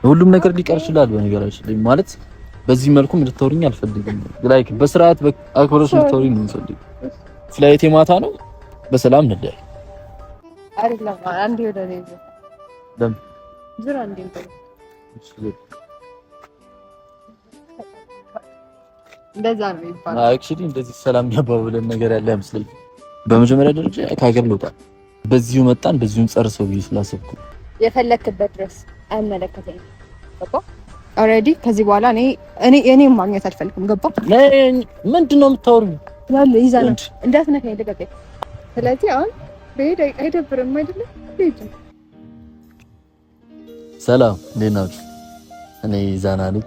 ሁሉም ነገር ሊቀር ይችላል። በነገራችን ላይ ማለት በዚህ መልኩ እንድትወሪኝ አልፈልግም። ላይክ በስርዓት አክብሮሽ እንድትወሪኝ ነው የምፈልገው። ፍላይቴ ማታ ነው። በሰላም እንደይ አይደለም። አንዴ ወደ እኔ ደም ዙራ አንዴ እንደዛ ነው ይባላል። አክቹሊ እንደዚህ ሰላም ያባብለን ነገር ያለ አይመስለኝም። በመጀመሪያ ደረጃ ከሀገር ልውጣ፣ በዚሁ መጣን በዚሁም ጨርሰው ብዬ ስላሰብኩ የፈለክበት ድረስ አይመለከተኝም። ገባ ኦልሬዲ። ከዚህ በኋላ እኔ ማግኘት አልፈልግም። ገባ ምንድን ነው የምታወሪው? ያለ ይዛና እንዳትነካኝ ልቀቀኝ። ስለዚህ አሁን በሄድ አይደብርም አይደለ? ሰላም እንዴት ናችሁ? እኔ ዛና ነኝ።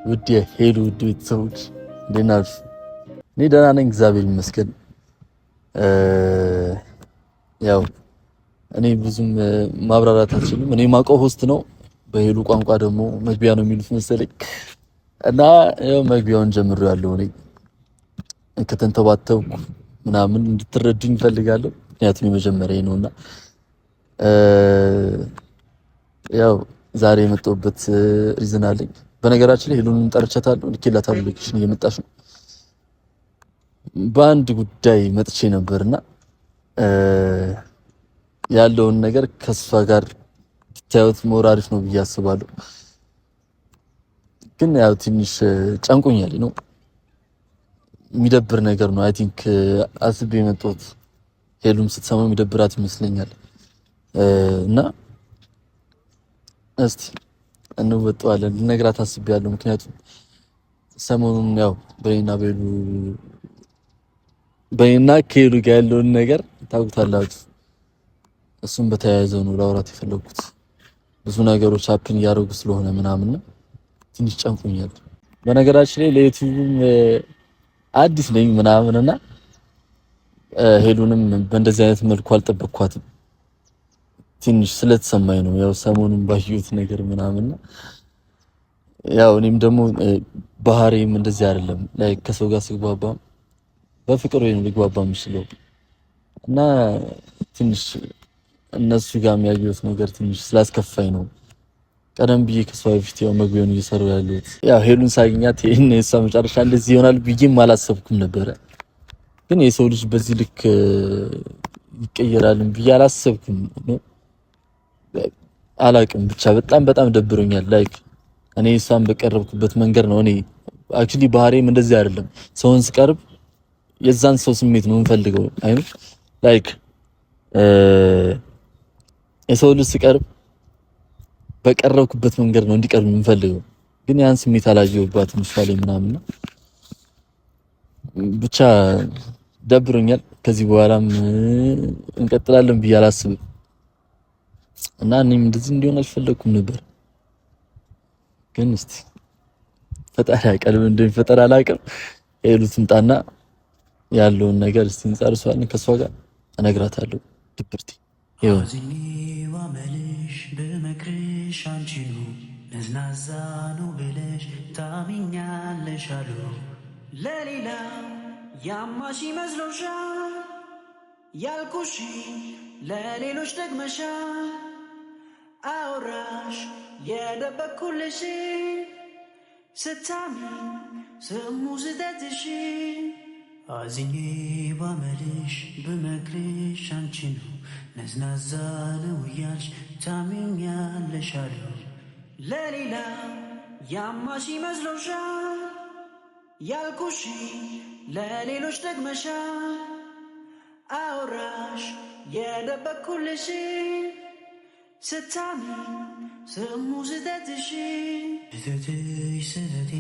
ውድ ሄሉ ውድ ቤተሰቦች እንዴት ናችሁ? እኔ ደህና ነኝ እግዚአብሔር ይመስገን። ያው እኔ ብዙም ማብራራት አልችልም። እኔ ማውቀው ሆስት ነው፣ በሄሉ ቋንቋ ደግሞ መግቢያ ነው የሚሉት መሰለኝ። እና ያው መግቢያውን ጀምሬያለሁ። እኔ ከተንተባተብኩ ምናምን እንድትረዱኝ እፈልጋለሁ፣ ምክንያቱም የመጀመሪያ ነውና ያው ዛሬ የመጣሁበት ሪዝን አለኝ። በነገራችን ላይ ሄሉን ጠርቻታለሁ፣ ልኬላታለሁ። ሎኬሽን እየመጣች ነው። በአንድ ጉዳይ መጥቼ ነበርና ያለውን ነገር ከሷ ጋር ብታዩት ሞር አሪፍ ነው ብዬ አስባለሁ። ግን ያው ትንሽ ጨንቆኛል ነው፣ የሚደብር ነገር ነው። አይ ቲንክ አስቤ የመጣሁት ሄሉም ስትሰማው የሚደብራት ይመስለኛል። እና እስቲ እንወጣዋለን ልነግራት አስቤያለሁ። ምክንያቱም ሰሞኑን ያው በእኔና ከሄሉ ጋር ያለውን ነገር ታውቁታላችሁ። እሱም በተያያዘው ነው ላውራት የፈለኩት። ብዙ ነገሮች ሀፕን እያደረጉ ስለሆነ ምናምን ትንሽ ጨንቆኛል። በነገራችን ላይ ለዩቲዩብም አዲስ ነኝ ምናምንና ሄሉንም በእንደዚህ አይነት መልኩ አልጠበቅኳትም። ትንሽ ስለተሰማኝ ነው ያው ሰሞኑን ባየሁት ነገር ምናምን። ያው እኔም ደግሞ ባህሪም እንደዚህ አይደለም ላይ ከሰው ጋር ስግባባ በፍቅር ወይ ነው ልግባባ የምችለው እና ትንሽ እነሱ ጋር የሚያዩት ነገር ትንሽ ስላስከፋኝ ነው ቀደም ብዬ ከሷ በፊት ያው መግቢያውን እየሰራሁ ያለሁት። ያው ሄሉን ሳገኛት ይሄን የሷ መጨረሻ እንደዚህ ይሆናል ብዬም አላሰብኩም ነበረ። ግን የሰው ልጅ በዚህ ልክ ይቀየራልን ብዬ አላሰብኩም ነው። አላቅም ብቻ በጣም ደብሮኛል። ላይክ እኔ እሷን በቀረብኩበት መንገድ ነው። እኔ አክቹሊ ባህሪም እንደዚህ አይደለም። ሰውን ስቀርብ የዛን ሰው ስሜት ነው የምፈልገው። አይደል ላይክ የሰው ልጅ ስቀርብ በቀረብኩበት መንገድ ነው እንዲቀርብ የምፈልገው። ግን ያን ስሜት አላየሁባትም እሷ ላይ ምናምን ነው። ብቻ ደብሮኛል። ከዚህ በኋላም እንቀጥላለን ብዬ አላስብም እና እኔም እንደዚህ እንዲሆን አልፈለኩም ነበር። ግን እስቲ ፈጣሪ ያውቃል ምን እንደሚፈጠር አላውቅም። ሄሉ ትምጣና ያለውን ነገር እስቲ እንጨርሰዋለን። ከሷ ጋር እነግራታለሁ ድብርቴ መልሽ በመክርሽ አንቺኑ ነዝናዛ ነው ብለሽ ታሚኛለሽ አሉ ለሌላ ያማሽ ይመስሎሻል ያልኩሽ ለሌሎች ደግመሻል አውራሽ የደበኩልሽ ስታሚ ስሙ ስተትሽ አዝኜ ባመልሽ በመክርሽ አንቺኑ ነዝናዛ ነው እያልሽ ታሚኛለሽ አሉ ለሌላ ያማሽ ይመስሎሻል ያልኩሽ ለሌሎች ደግመሻል አውራሽ የደበኩልሽ ስታሚ ስሙ ስተትሽ ስተቴ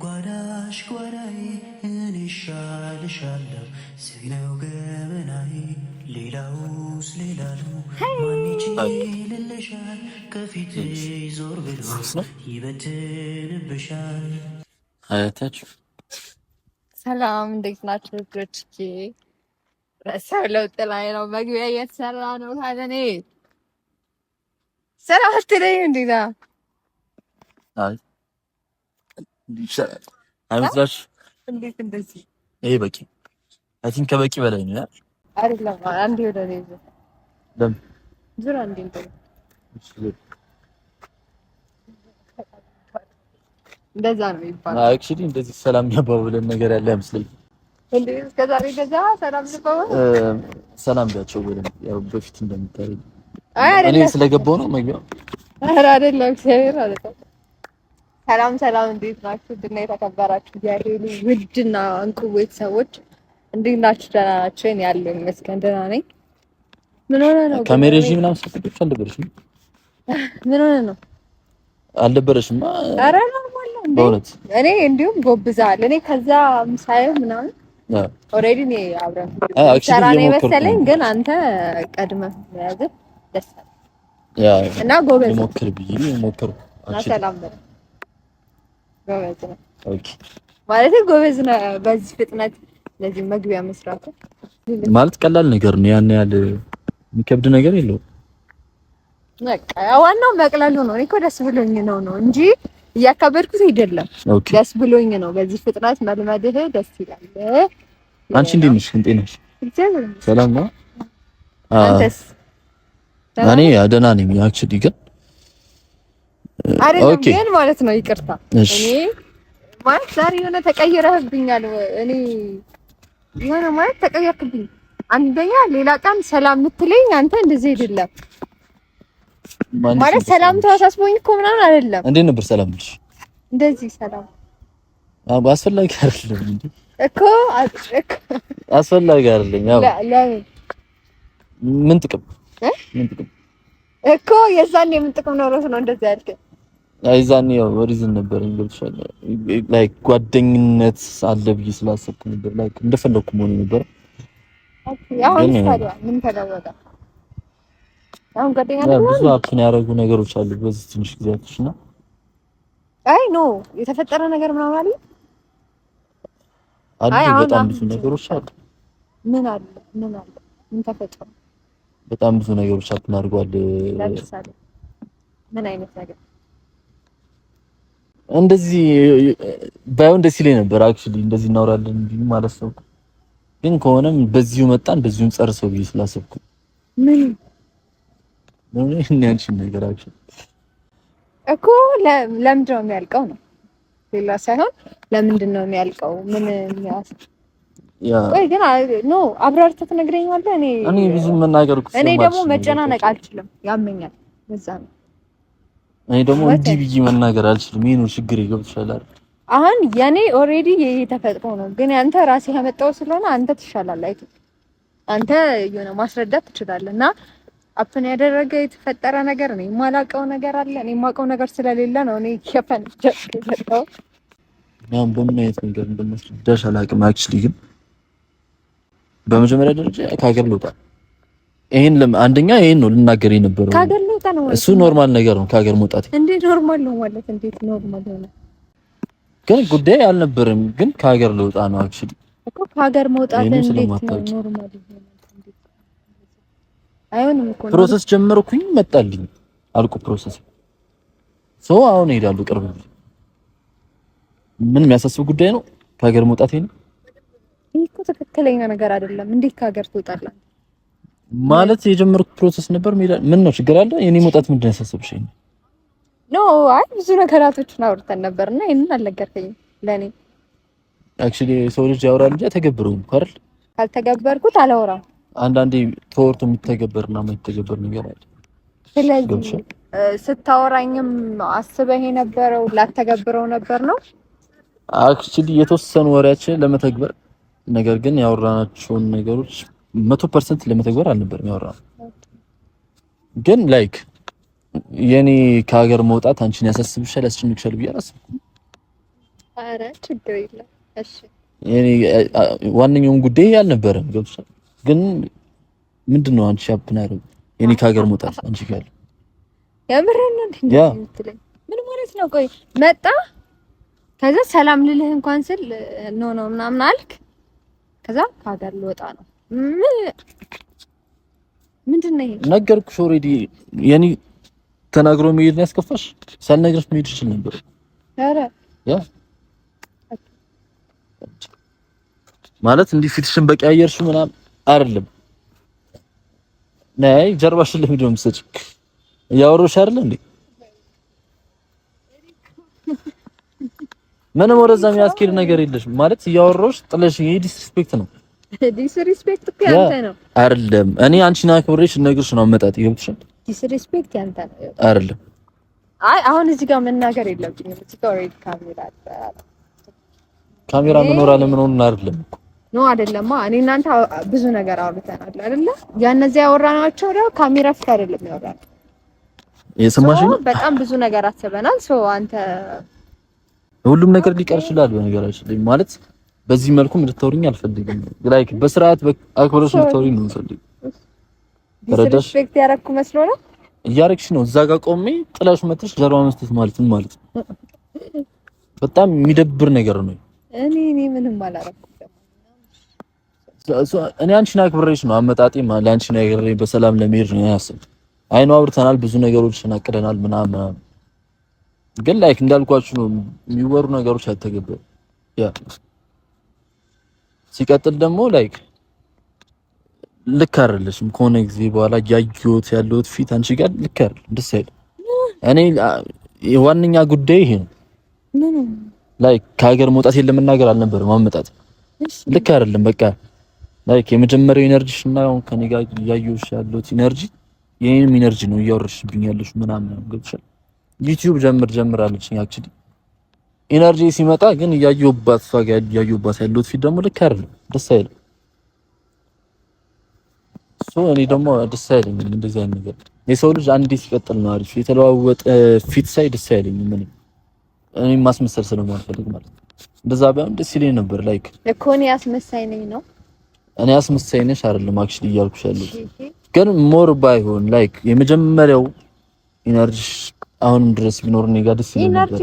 ጓዳሽ ጓዳዬ እኔ እሻልሻለሁ ስነው ገበናዬ ሌላውስ ሌላሉ ማንቺ ልልሻል ከፊት ዞር ብሎ ይበትንብሻል። አያታችሁ ሰላም እንዴት ናችሁ ልጆች? በሰው ለውጥ ላይ ነው። መግቢያ እየተሰራ ነው። ታለኔ ሰላም አትለኝ እንዴታ አይ ይሻላል አይመስላችሁ? እንዴት እንደዚህ ይሄ በቂ አይ ቲንክ ከበቂ በላይ ነው አይደለም። አንዴ ወደ እኔ ዙር ደም ዙር አንዴ እንትን እንደዛ ነው ይባላል። አክቹሊ እንደዚህ ሰላም ያባብለን ነገር ያለ አይመስለኝም። እንዴ እስከዛሬ እንደዛ ሰላም ልባባል ሰላም ቢያቸው ወይም ያው በፊት እንደምታረግ እኔ ስለገባው ነው መግቢያው። ኧረ አይደለም እግዚአብሔር አይደለም። ሰላም ሰላም፣ እንዴት ናችሁ? ድና የተከበራችሁ የሄሉ ውድና እንቁ ቤተሰቦች እንዴት ናችሁ? ደህና ናችሁ? እኔ ያለው ይመስገን ደህና ነኝ። ምን ሆነ ነው ካሜራጂ ምናምን ስትልሽ አልነበረሽም? ምን ሆነ ነው አልነበረሽም? ኧረ ኖርማል ነው እንዴ? እኔ እንዲሁም ጎብዛል። እኔ ከዛ ምሳሌው ምናምን ኦልሬዲ እኔ አብረን ሰራ ነው የመሰለኝ፣ ግን አንተ ቀድመህ ያዘ ደስ ያ እና ጎበዝ ሞክር ብዬ ሞክር ሰላም በል ጎበዝ ነው። ኦኬ ማለት ጎበዝ ነው። በዚህ ፍጥነት ለዚህ መግቢያ መስራት ማለት ቀላል ነገር ነው። ያን ያህል የሚከብድ ነገር የለውም። በቃ ዋናው መቅለሉ ነው። እኔ እኮ ደስ ብሎኝ ነው እንጂ እያከበድኩት አይደለም። ደስ ብሎኝ ነው። በዚህ ፍጥነት መልመድህ ደስ ይላል። አንቺ እንዴት ነሽ? እንዴት ነሽ? ሰላም ነው። አንተስ? እኔ ደህና ነኝ። አክቹሊ ግን አይደለም ግን ማለት ነው ይቅርታ፣ እኔ ማለት ዛሬ የሆነ ተቀይረህብኛል። እኔ የሆነ ማለት ተቀየርክብኝ። አንደኛ ሌላ ቀን ሰላም የምትለኝ አንተ እንደዚህ አይደለም ማለት ሰላም ተዋሳስቦኝ እኮ ምናምን አይደለም። እንዴት ነበር ሰላም ልሽ? እንደዚህ ሰላም አስፈላጊ አይደለም እንዴ እኮ አስፈላጊ አይደለም። ያው ምን ጥቅም እኮ የዛኔ ምን ጥቅም ኖሮት ነው እንደዚህ ያልከኝ? አይዛኔ ያው ሪዝን ነበር እንግዲህ ላይክ ጓደኝነት አለ ብዬ ስላሰብኩ ነበር። ላይክ እንደፈለኩ መሆን ነበር። አሁን ታዲያ ምን ተለወጠ? አሁን ጓደኛ ነው ብዙ አፕን ያደረጉ ነገሮች አሉ በዚህ ትንሽ ጊዜያቶች እና አይ ኖ የተፈጠረ ነገር ምናምን አለ። አይ በጣም ብዙ ነገሮች አሉ። ምን አለ? ምን ተፈጠረ? በጣም ብዙ ነገሮች አፕን አድርጓል። ለምሳሌ ምን አይነት ነገር? እንደዚህ ባይሆን ደስ ይለኝ ነበር አክቹሊ እንደዚህ እናወራለን እንዴ ማለት ነው። ግን ከሆነም በዚሁ መጣን በዚሁም ጨርሰው ብዬ ስላሰብኩ ምን ያንቺ ነገር አክቹሊ እኮ ለምንድን ነው የሚያልቀው ነው ሌላ ሳይሆን ለምንድን ነው የሚያልቀው? ምን ያ ወይ ግን ኖ አብራርተህ ትነግረኛለህ። እኔ ብዙ መናገር እኮ እኔ ደግሞ መጨናነቅ አልችልም፣ ያመኛል። በዛ ነው እኔ ደግሞ እንዲህ ብዬ መናገር አልችልም። ይሄ ነው ችግር ይገብሻል አይደል? አሁን የኔ ኦሬዲ ይሄ ተፈጥሮ ነው፣ ግን አንተ ራስህ ያመጣው ስለሆነ አንተ ትሻላለህ። አይቶ አንተ የሆነ ማስረዳት ትችላለህ። እና አፕን ያደረገ የተፈጠረ ነገር ነው የማላውቀው ነገር አለ። እኔ የማውቀው ነገር ስለሌለ ነው እኔ ከፈንጀው ያም በምን አይነት ነገር እንደማስረዳሽ አላውቅም። አክቹሊ ግን በመጀመሪያ ደረጃ ከሀገር ልውጣ። ይሄን አንደኛ ይሄን ነው ልናገር የነበረው። ከሀገር ልውጣ ነው እሱ ኖርማል ነገር ነው። ከሀገር መውጣት እንዴት ኖርማል ነው ማለት እንዴት ኖርማል ነው? ግን ጉዳይ አልነበረም። ግን ከሀገር ልውጣ ነው አክቹሊ እኮ ከሀገር መውጣት እንዴት ነው ኖርማል ነው? አይሆንም እኮ ፕሮሰስ ጀመርኩኝ መጣልኝ አልኩ ፕሮሰስ ሶ አሁን እሄዳለሁ። ቅርብ ምን የሚያሳስብ ጉዳይ ነው ከሀገር መውጣት? ይሄን እኮ ትክክለኛ ነገር አይደለም። እንዴት ከሀገር ትወጣለህ ማለት የጀመርኩት ፕሮሰስ ነበር። ምን ነው ችግር አለ? የኔ መውጣት ምንድን ነው ያሳስብሽ? ኖ አይ ብዙ ነገራቶችን አውርተን ነበርና ይሄንን አልነገርከኝም ለኔ። አክቹሊ ሰው ልጅ ያወራል እንጂ ተገብረው አይደል? ካልተገበርኩት አላወራም። አንዳንዴ ተወርቶ የሚተገበርና የማይተገበር ነገር አለ። ስለዚህ ስታወራኝም አስበህ የነበረው ላተገብረው ነበር ነው አክቹሊ የተወሰኑ ወሬያችን ለመተግበር ነገር ግን ያወራናቸውን ነገሮች 100% ለመተግበር አልነበረም ያወራነው። ግን ላይክ የኔ ከሀገር መውጣት አንቺን ያሳስብሻል ያስጨንቅሻል ብዬ አላሰብኩም። ኧረ ችግር የለም እሺ። የኔ ዋነኛውን ጉዳይ አልነበረም ገብቶሻል። ግን ምንድነው አንቺ አፕናሩ የኔ ከሀገር መውጣት አንቺ ጋር የምርህን ነው እንዴ የምትለኝ? ምን ማለት ነው? ቆይ መጣ ከዛ ሰላም ልልህ እንኳን ስል ኖ ምናምን አልክ። ከዛ ከሀገር ልወጣ ነው ምንድን ነው ይሄ? ነገርኩሽ ኦልሬዲ። የኔ ተናግሮ መሄድ ነው ያስከፋሽ? ሳልነግርሽ መሄድ ይችላል ነበር። ኧረ ያ ማለት እንዲህ ፊትሽን በቀያየርሽ ምናምን አይደለም። ነይ ጀርባሽን ለምንድን ነው የምትሰጪው? እያወራሁሽ አይደል እንዴ? ምንም ወደዛ የሚያስኬድ ነገር የለሽም ማለት እያወራሁሽ ጥለሽ ይሄ ዲስሪስፔክት ነው። ዲስሪስፔክት እኮ ያንተ ነው አይደለም። እኔ አንቺን አክብሬሽ ነገርሽ ነው አመጣጥ ይገብልሻል። ዲስሪስፔክት ያንተ ነው አይደለም። አይ አሁን እዚህ ጋር መናገር የለብኝም። እዚህ ጋር ኦሬዲ ካሜራ መኖር አለመኖሩን አይደለም ነው አይደለማ። እኔ እናንተ ብዙ ነገር አውርተናል አይደለ? ያነዚህ ያወራናቸው ነው ካሜራ ፊት አይደለም ያወራናል። የሰማሽ ነው። በጣም ብዙ ነገር አስበናል። ሶ አንተ ሁሉም ነገር ሊቀር ይችላል። በነገራችን ላይ ማለት በዚህ መልኩ እንድታወሪኝ አልፈልግም። ላይክ በስርዓት አክብረሽ እንድታወሪኝ ነው የምፈልገው። ዲስሪስፔክት ያደረኩ መስሎ ነው እያረግሽ ነው። እዛ ጋር ቆሜ ጥላሽ መጥተሽ ጀርባ መስጠት ማለት ምን ማለት ነው? በጣም የሚደብር ነገር ነው። እኔ ምንም አላረኩም። እኔ አንቺን አክብሬሽ ነው አመጣጤ ማለት አንቺ ነገር በሰላም ለመሄድ ነው ያሰብኩት። አይኑ አውርተናል፣ ብዙ ነገሮችን አቅደናል ምናምን፣ ግን ላይክ እንዳልኳችሁ ነው የሚወሩ ነገሮች አልተገበሩ። ያ ሲቀጥል ደግሞ ላይክ ልክ አይደለሽም። ከሆነ ጊዜ በኋላ ያየሁት ያለሁት ፊት አንቺ ጋር ልክ አይደለም፣ ደስ አይልም። እኔ የዋነኛ ጉዳይ ይሄ ነው። ላይክ ከሀገር መውጣት የለም መናገር አልነበረም አመጣጥ ልክ አይደለም። በቃ ላይክ የመጀመሪያው ኢነርጂሽ እና አሁን ከኔ ጋር ያየሁሽ ያለሁት ኢነርጂ የኔም ኢነርጂ ነው እያወረሽብኝ ያለሽ ምናምን ገብቶሻል። ዩቲዩብ ጀምራለች አክቹሊ ኢነርጂ ሲመጣ ግን እያየሁባት ያለሁት ፊት ደግሞ ልክ አይደለም፣ ደስ አይልም። እኔ ደግሞ ደስ አይለኝም እንደዚህ አይነት ነገር። የሰው ልጅ አንዴ ሲቀጥል ነው አሪፍ። የተለዋወጠ ፊት ሳይ ደስ አይለኝም። እኔ ማስመሰል ስለማልፈልግ ማለት ነው። እንደዛ ቢሆን ደስ ይለኝ ነበር። ላይክ እኮ እኔ አስመሳይ ነኝ ነው። እኔ አስመሳይ ነሽ አይደለም አክቹሊ እያልኩሽ ያለው ግን ሞር ባይሆን ላይክ የመጀመሪያው ኢነርጂ አሁንም ድረስ ቢኖር እኔ ጋር ደስ ይለኝ ነበር።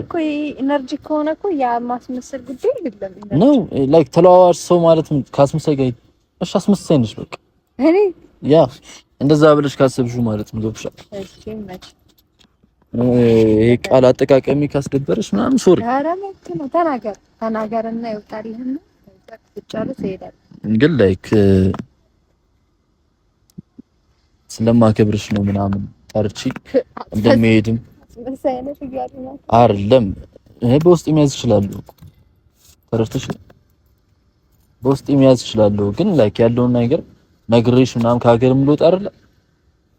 ኢነርጂ ከሆነ እኮ ያ ማስመሰል ጉዳይ አይደለም ነው። ላይክ ተለዋዋጭ ሰው ማለት ካስመሳይ ጋር እሺ፣ አስመሳይ ነሽ በቃ እኔ ያ እንደዛ ብለሽ ካሰብሽው ማለት ነው ገብሻል። እሺ መች ይሄ ቃል አጠቃቀሚ ካስደበረሽ ምናምን ሶሪ። ኧረ መብት ነው ተናገርና ይወጣልህና ተጨርስ ይሄዳል። ግን ላይክ ስለማከብርሽ ነው ምናምን ጠርቺ እንደሚሄድም አይደለም። ይሄ በውስጥ የሚያዝ ይችላል ተረድተሽ በውስጥ የሚያዝ ይችላል። ግን ላይክ ያለውን ነገር ነግሬሽ ምናምን ከሀገርም ልወጣ አይደለ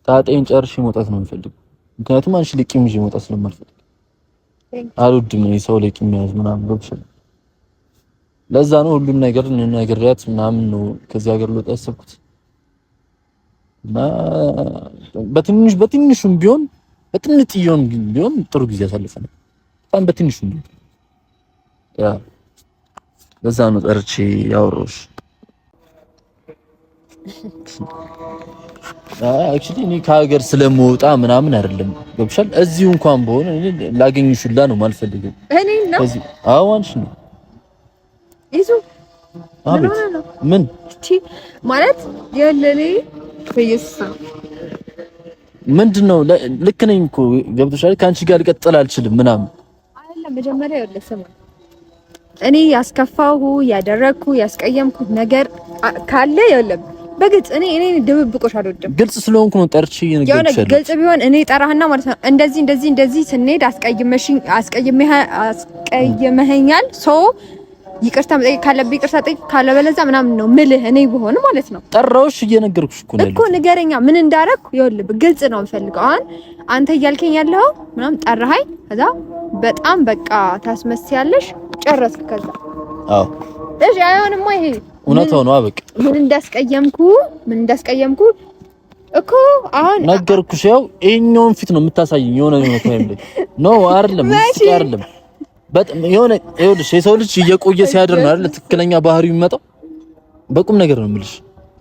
ታጤን ጨርሼ መውጣት ነው የምፈልገው። ምክንያቱም አንቺ ልቂም ይዤ መውጣት ስለማልፈልግ አልወድም እኔ ሰው ልቂም የሚያዝ ምናምን ገብቶሻል። ለዛ ነው ሁሉም ነገር ነግሬያት ምናምን ነው ከዚህ ሀገር ልወጣ ያሰብኩት። እና በትንሹም ቢሆን በትንጥዬውም ቢሆን ጥሩ ጊዜ አሳልፈናል። በጣም በትንሹም ቢሆን ያ ለዛ ነው ጠርቼ ያወራሁሽ። አክቹሊ እኔ ከሀገር ስለምወጣ ምናምን አይደለም ገብሻል። እዚሁ እንኳን በሆነ እኔ ላገኝሽ ሁላ ነው የማልፈልገው። እኔ ነው እዚህ አዋንሽ ነው ይዙ ምን እቺ ማለት የለኔ በየሳ ምንድነው? ልክ ነኝ እኮ ገብቶሻል። ከአንቺ ጋር ልቀጥል አልችልም ምናምን አይደለም። መጀመሪያ ይወለሰም እኔ ያስከፋሁ ያደረኩ ያስቀየምኩ ነገር ካለ የለም በግልጽ እኔ ድብብቆሽ አልወድም። ግልጽ ስለሆንኩ ነው ጠርቼ እየነገርኩሽ። ግልጽ ቢሆን እኔ ጠራህና ማለት ነው እንደዚህ ስንሄድ አስቀይመኸኛል ሶ ይቅርታ መጠየቅ ካለብኝ ይቅርታ ጠይቅ ካለበለዚያ ምናምን ነው ምልህ እኔ ብሆን ማለት ነው። ጠራውሽ እየነገርኩሽ እኮ ንገረኛ ምን እንዳደረኩ ይኸውልህ ግልጽ ነው የምፈልገው። አሁን አንተ እያልከኝ ያለው ምናምን ጠራኸኝ ከዛ በጣም በቃ ታስመስያለሽ ጨረስክ ከዛ አዎ እሺ አይሆንማ ይሄ እውነታው ነው። አበቃ ምን እንዳስቀየምኩ እኮ አሁን ነገርኩሽ። ያው ይሄኛውን ፊት ነው የምታሳይኝ የሆነ ታይም ላይ ነው አይደለም አይደለም በጣም የሆነ ይኸውልሽ የሰው ልጅ እየቆየ ሲያድር ነው አይደል ትክክለኛ ባህሪው የሚመጣው። በቁም ነገር ነው የምልሽ።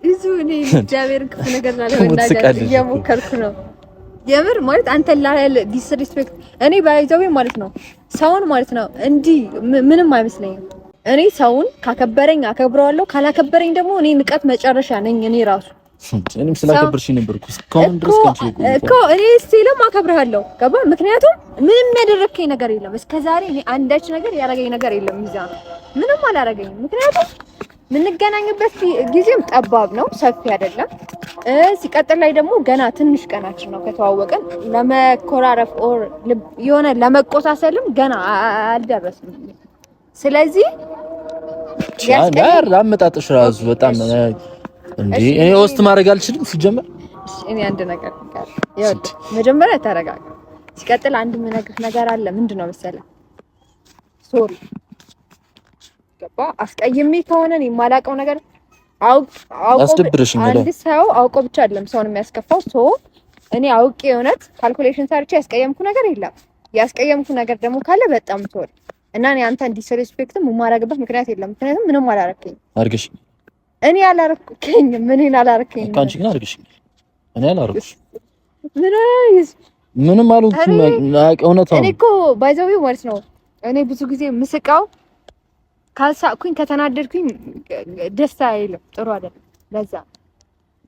እዙ እኔ እግዚአብሔር ክፉ ነገር ለመናገር እየሞከርኩ ነው የምር ማለት አንተ ላይ ዲስሪስፔክት እኔ ባይዘው ማለት ነው ሰውን ማለት ነው እንዲህ ምንም አይመስለኝም። እኔ ሰውን ካከበረኝ አከብረዋለሁ፣ ካላከበረኝ ደግሞ እኔ ንቀት መጨረሻ ነኝ እኔ ራሱ። እኔም ስላከበርሽ ነበርኩ እስካሁን ድረስ እኮ እኔ ስቲልም አከብርሃለሁ ገባ። ምክንያቱም ምንም ያደረከኝ ነገር የለም እስከዛሬ እኔ አንዳች ነገር ያደረገኝ ነገር የለም። ሚዛን ምንም አላደረገኝም። ምክንያቱም የምንገናኝበት ጊዜም ጠባብ ነው፣ ሰፊ አይደለም። ሲቀጥል ላይ ደግሞ ገና ትንሽ ቀናችን ነው ከተዋወቀን። ለመኮራረፍ ኦር የሆነ ለመቆሳሰልም ገና አልደረስንም። ስለዚህ ያር አመጣጥሽ ራሱ በጣም እንዴ እኔ ሆስት ማድረግ አልችልም ሲጀመር። እኔ አንድ ነገር ይኸውልህ መጀመሪያ ተረጋጋ። ሲቀጥል አንድ የምነግርህ ነገር አለ። ምንድነው መሰለህ? ሶሪ ገባ አስቀይሜ ከሆነ እኔ የማላውቀው ነገር አንድ ሰው አውቆ ብቻ አይደለም ሰውን የሚያስከፋው። እኔ አውቄ የእውነት ካልኩሌሽን ሰርቼ ያስቀየምኩ ነገር የለም። ያስቀየምኩ ነገር ደግሞ ካለ በጣም ሶሪ እና እኔ አንተን ዲስሪስፔክትም የማደርግበት ምክንያት የለም። ምክንያቱም ምንም አላረከኝ አርግሽ እኔ አላረከኝ ምንም አላረከኝ አንቺ ግን አርግሽ እኔ አላረኩሽ ምንም አልሆንኩም። እውነታው እኔ እኮ ባይዘው ማለት ነው። እኔ ብዙ ጊዜ ምስቃው ካልሳቅኩኝ ከተናደድኩኝ ደስታ አይልም፣ ጥሩ አይደለም። ለዛ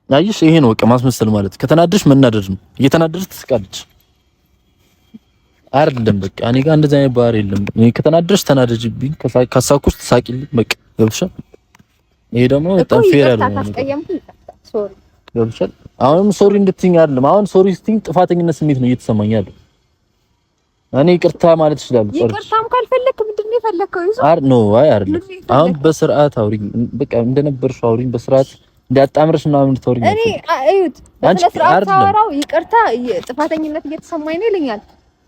አይሽ ይሄ ነው በቃ ማስመሰል ማለት። ከተናደድሽ መናደድ ነው። እየተናደድሽ ትስቃለች አይደለም። በቃ እኔ ጋር እንደዛ አይነት ባህሪ የለም። እኔ ከተናደድሽ ተናደጅብኝ፣ ካሳኩሽ ትሳቂልኝ። በቃ ገብቶሻል? ይሄ ደግሞ በጣም ፌር አይደለም። ሶሪ ገብቶሻል? አሁንም ሶሪ እንድትይኝ አይደለም። አሁን ሶሪ ስትይኝ ጥፋተኝነት ስሜት ነው እየተሰማኝ ያለው። እኔ ይቅርታ ማለት እችላለሁ። ይቅርታም ካልፈለክ ምንድነው የፈለከው? ይዞ ኖ አይ አይደለም። አሁን በስርዓት አውሪኝ፣ በቃ እንደነበርሽ አውሪኝ በስርዓት እንዲያጣምርሽ ምናምን እንድታወሪኝ። እኔ እዩት በስነ ስርዓት ሳወራው ይቅርታ ጥፋተኝነት እየተሰማኝ ነው ይለኛል።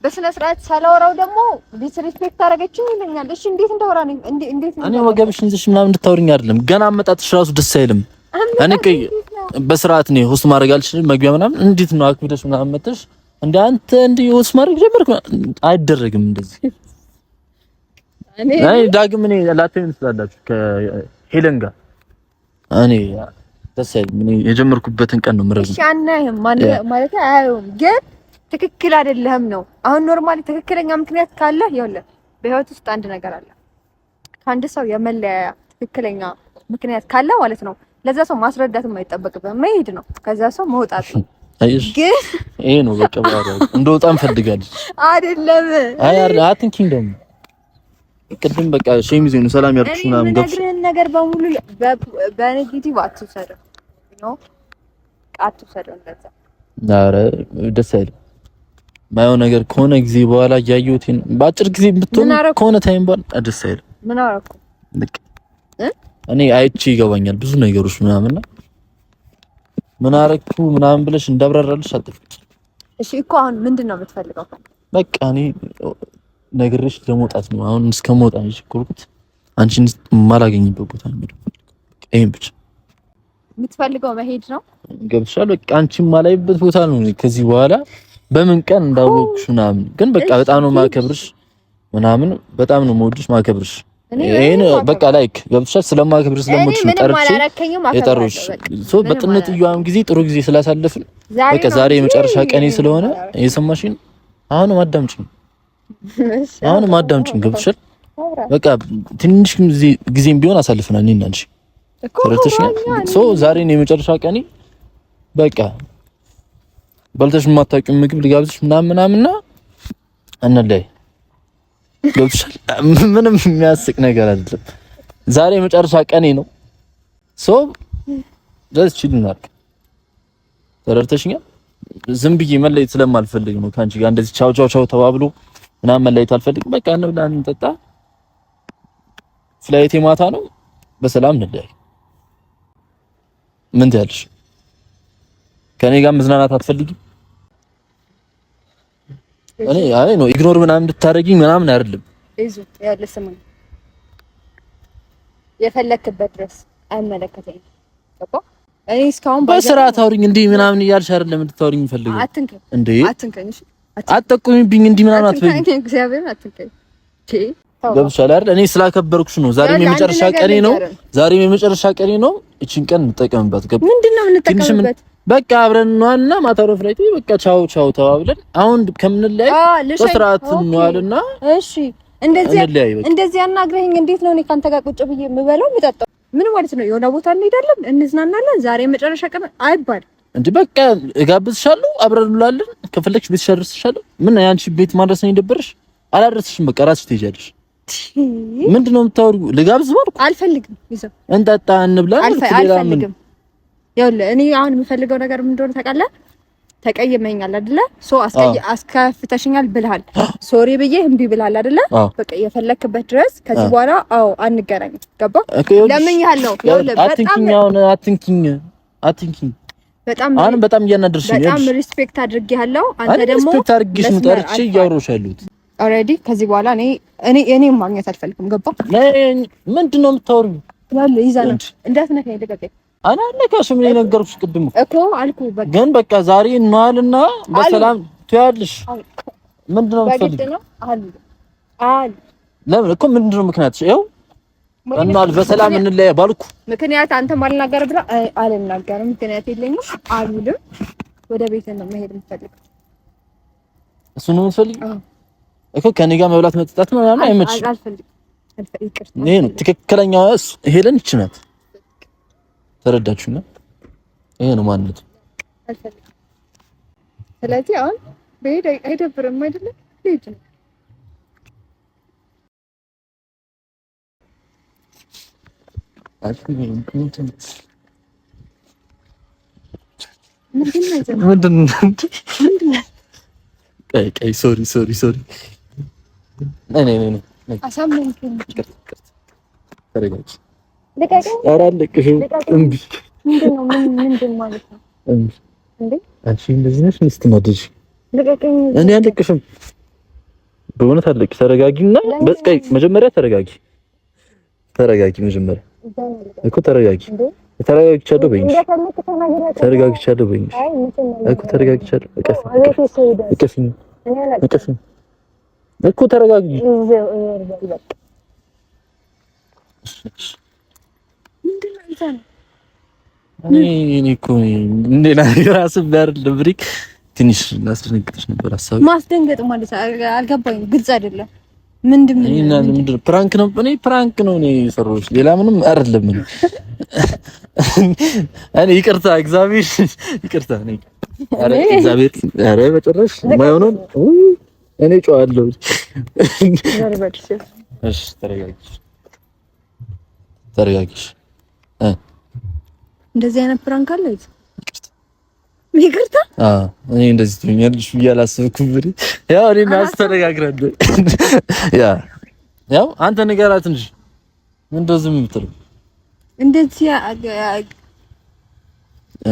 በስነ ስርዓት ሳላወራው ደግሞ ዲስሪስፔክት አደረገችኝ ይለኛል። እሺ እንዴት እንዳወራ ነው? እንዴት ነው? እኔ ወገብሽን ይዘሽ ምናምን እንድታወሪኝ አይደለም። ገና አመጣጥሽ ራሱ ደስ አይልም። እኔ በስርዓት ነው ሆስት ማድረግ አልችልም። መግቢያ ምናምን እንዴት ነው አክብደሽ ምናምን መጥተሽ እንደ አንተ እንደ ሆስት ማድረግ ጀመርኩ። አይደረግም እንደዚህ። እኔ ዳግም እኔ ላተኝ ስላላችሁ ከሄለን ጋር እኔ ደስ አይልም። እኔ የጀመርኩበትን ቀን ነው ምረግ። እሺ አናይም ማለት አያዩም፣ ግን ትክክል አይደለም ነው። አሁን ኖርማሊ ትክክለኛ ምክንያት ካለ ይኸውልህ በህይወት ውስጥ አንድ ነገር አለ። ከአንድ ሰው የመለያያ ትክክለኛ ምክንያት ካለ ማለት ነው ለዛ ሰው ማስረዳት የማይጠበቅብህ መሄድ ነው፣ ከዛ ሰው መውጣት ነው። አይሽ ግን ይሄ ነው በቃ ባራ እንደወጣም ፈልጋለች አይደለም። አይ አትንኪኝ ደግሞ ቅድም በቃ ሼም ይዘው ነው ሰላም ያልኩሽ ምናምን ገብሽ ነገር በሙሉ በኔጌቲቭ አትውሰደው ነው አትውሰደው። እንደዛ ኧረ ደስ አይልም። ማየው ነገር ከሆነ ጊዜ በኋላ ያያዩትን በአጭር ጊዜ ብትሆን ከሆነ ታይም በኋላ ደስ አይልም። ምን አደረኩ እኔ አይቼ ይገባኛል ብዙ ነገሮች ምናምንና ምን አረኩ ምናምን ብለሽ እንዳብራራልሽ አጥፍጥ። እሺ እኮ አሁን ምንድነው የምትፈልገው? በቃ እኔ ነግሬሽ ለመውጣት ነው አሁን እስከመውጣ ነው የቸኮልኩት። አንቺን ማላገኝበት ቦታ ነው የምሄደው። ይሄን ብቻ የምትፈልገው መሄድ ነው ገብቶሻል? በቃ አንቺን ማላይበት ቦታ ነው ከዚህ በኋላ በምን ቀን እንዳወቅሽ ምናምን። ግን በቃ በጣም ነው ማከብርሽ ምናምን፣ በጣም ነው የምወድሽ ማከብርሽ። ይሄን በቃ ላይክ ገብቶሻል? ስለማከብርሽ ስለምወድሽ ጠርቼ የጠሩሽ ሶ በጥንጥዩም ጊዜ ጥሩ ጊዜ ስላሳለፍን በቃ ዛሬ የመጨረሻ ቀኔ ስለሆነ እየሰማሽኝ አሁንም አዳምጪኝ፣ አሁንም አዳምጪኝ ገብቶሻል? በቃ ትንሽ ጊዜም ቢሆን አሳልፈናል እኔና አንቺ ተረተሽኝ። ሶ ዛሬ ነው የመጨረሻ ቀኔ። በቃ በልተሽ የማታውቂው ምግብ ልጋብዝሽ ምናምንና እንለይ ገብቶሻል? ምንም የሚያስቅ ነገር አይደለም። ዛሬ የመጨረሻ ቀኔ ነው። ሶ just chill እናድርግ። ተረድተሽኛል? ዝም ብዬ መለየት ስለማልፈልግ ነው ካንቺ ጋር እንደዚህ ቻው ቻው ቻው ተባብሎ ምናምን መለየት አልፈልግም። በቃ እንብላ እንጠጣ። ፍላይቴ ማታ ነው። በሰላም እንለያይ። ምን ትያለሽ? ከኔ ጋር መዝናናት አትፈልጊም? እኔ አይ ነው ኢግኖር ምናምን እንድታረጊኝ ምናምን አይደለም። እዙ ያለ ስሙኝ የፈለክበት ድረስ አይመለከተኝም። ገባ? እኔ እስካሁን በስርዓት አውሪኝ እንዴ ምናምን እያልሽ አይደለም እንድታወሪኝ ፈልገው። አትንከኝ እንዴ አትንከኝ። እሺ አትጠቁሚብኝ እንዴ ምናምን አትበይኝ። አትንከኝ እግዚአብሔርን አትንከኝ። ገብቶሻል አይደል? እኔ ስላከበርኩሽ ነው። ዛሬም የመጨረሻ ቀኔ ነው። ዛሬም የመጨረሻ ቀኔ ነው። እቺን ቀን እንጠቀምበት። ገባ? ምንድነው የምንጠቀምበት? በቃ አብረን ነውና ማታ ረፍራይቱ በቃ ቻው ቻው ተባብለን አሁን ከምንለያይ በስርዓት እንዋልና እሺ እንደዚህ አናግረኝ። እንዴት ነው እኔ ካንተ ጋር ቁጭ ብዬ የምበላው የምጠጣው? ምን ማለት ነው? የሆነ ቦታ እንሄዳለን እንዝናናለን። ዛሬ መጨረሻ ቀን አይባል እንዴ? በቃ እጋብዝሻለሁ፣ አብረን እንውላለን። ከፈለግሽ ቤት ሸርስሻለሁ። ምን ያንቺ ቤት ማድረስ ነው የደበረሽ? አላደርስሽም። በቃ ራስሽ ትሄጃለሽ። ምንድነው የምታወሪው? ልጋብዝ ባልኩ አልፈልግም። ይዘው እንጠጣ እንብላ። አልፈልግም። ይኸውልህ እኔ አሁን የምፈልገው ነገር ምን እንደሆነ ታውቃለህ? ተቀይመኛል አይደለ? አስከፍተሽኛል ብለሃል። ሶሪ ብዬ እምቢ ብለሃል አይደለ? በቃ የፈለክበት ድረስ ከዚህ በኋላ አንገናኝም። ገባ? ለምን ያህል ነው? አትንኪኝ በጣም እያናደርሽኝ ነው። በጣም ሪስፔክት አድርጌሃለሁ። አንተ ደግሞ ሪስፔክት አድርጌሽ ነው ጠርቼ እያወራሁሽ ያለሁት። ኦልሬዲ ከዚህ በኋላ እኔ ማግኘት አልፈልግም። ገባ? ምንድነው የምታወሪው? ያለ ይዛና እንዳትነካኝ ልቀቀኝ። አና ለካሽም ነው የነገርኩሽ ቅድም እኮ አልኩህ። በቃ ግን በቃ ዛሬ እንዋልና በሰላም ትያለሽ። ምንድነው የምትፈልጊው? ለምን እኮ ምንድነው ምክንያትሽ? ይኸው እናል በሰላም እንለያ ባልኩ ምክንያት አንተ ማልናገር ብላ አልናገርም። ምክንያት የለኝም አልልም። ወደ ቤት ነው መሄድ የምፈልገው። እሱ ነው የምፈልገው እኮ ከኔ ጋር መብላት መጠጣት ነው ማለት አይመችሽ? አልፈልግም። ይሄ ነው ትክክለኛው ሄለን ይችላል። ተረዳችሁና? ይሄ ነው ማለት አልፈልግም። ስለዚህ አሁን በሄድ አይደብርም አይደለ? ሄድ ነው ሶሪ እኔ አልለቅሽም። በእውነት አለቅ። ተረጋጊና በስቀይ መጀመሪያ ተረጋጊ መጀመሪያ እኮ ተረጋግቻለሁ በይኝ እኮ ተረጋግቻለሁ። እኮ ተረጋጊ። እኔ እኮ ሌላ ነገር አስቤ አይደለም። ብሪክ ትንሽ ላስደነግጥሽ ነበር። ሀሳብ ማስደንገጥ ማለት አልገባኝም። ግልጽ አይደለም። ምንድነው? ፕራንክ ነው። እኔ ፕራንክ ነው የሰራሁሽ፣ ሌላ ምንም አይደለም። እኔ ይቅርታ፣ እግዚአብሔር ይቅርታ። እግዚአብሔር ኧረ በጭራሽ የማይሆነው እኔ ጨዋለሁ። እሺ ተረጋጊሽ። እንደዚህ አይነት ፕራንክ አለ? ይቅርታ እኔ እንደዚህ ትኛለሽ ብዬ አላሰብኩም። ያው እኔ እናስተነጋግረን ያው አንተ ንገራት እንጂ እንደው ዝም የምትለው እንደዚህ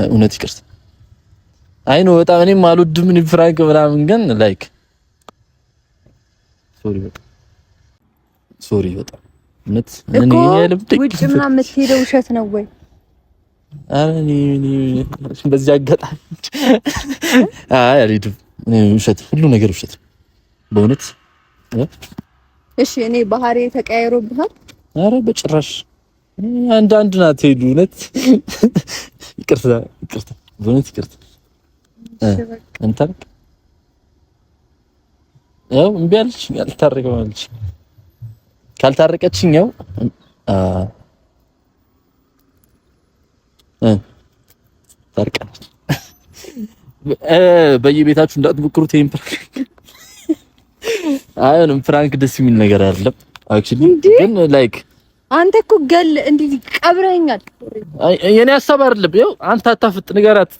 እውነት ይቅርታ። አይ ነው በጣም እኔም አልወድም ፍራንክ ምናምን፣ ግን ላይክ ሶሪ በጣም እውነት እኔ ልብድ ውጭ ምናምን የምትሄደው ውሸት ነው ወይ? አረ እኔ በዚህ አጋጣሚ አልሄድም። ውሸት፣ ሁሉ ነገር ውሸት በእውነት። እሺ እኔ ባህሪ ተቀያይሮብሃል? አረ በጭራሽ አንድ ናት ሄዱ። እውነት ይቅርታ በእውነት ይቅርታ። እንትን ያው እምቢ አለች፣ አልታረቀም አለች። ካልታረቀችኝ ያው ታርቀናል። በየቤታችሁ እንዳትሞክሩት ይሄን ፕራንክ። አይሆንም፣ ፕራንክ ደስ የሚል ነገር አይደለም አክቹሊ። ግን ላይክ አንተ እኮ ገል እንዲህ ቀብረኛል። የኔ ሀሳብ አይደለም። ይኸው አንተ አታፍጥ፣ ንገራት።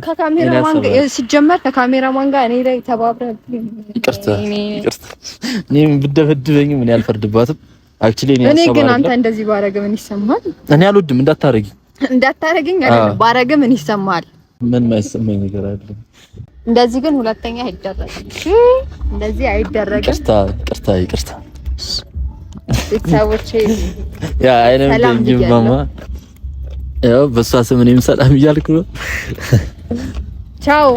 ከካሜራማን ጋር ሲጀመር ከካሜራማን ጋር እኔ ላይ ተባብረህ ይቅርታ። እኔም ብደበድበኝ ምን ያልፈርድባትም አክቹሊ። እኔ ግን አንተ እንደዚህ ባረገ ምን ይሰማል? እኔ አልወድም። እንዳታረገኝ አይደለም ባረገ ምን ይሰማል? ምን ማይሰማኝ ነገር አለ? እንደዚህ ግን ሁለተኛ አይደረግም። እንደዚህ አይደረግም። ይቅርታ ቤተሰቦቼ ያ አይነም ማማ ያው በሷ ስም እኔም ሰላም እያልኩ ነው። ቻው።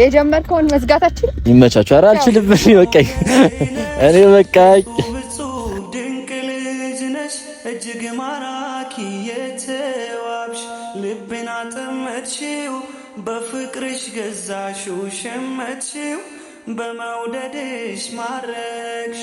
የጀመርከውን መዝጋታችን ይመቻችሁ። ኧረ አልችልም። እኔ በቃኝ። ድንቅ ልጅ ነሽ እጅግ ማራኪ የተዋብሽ ልቤን አጠመድሽው በፍቅርሽ ገዛሽው ሸመትሽው በመውደድሽ ማረክሽ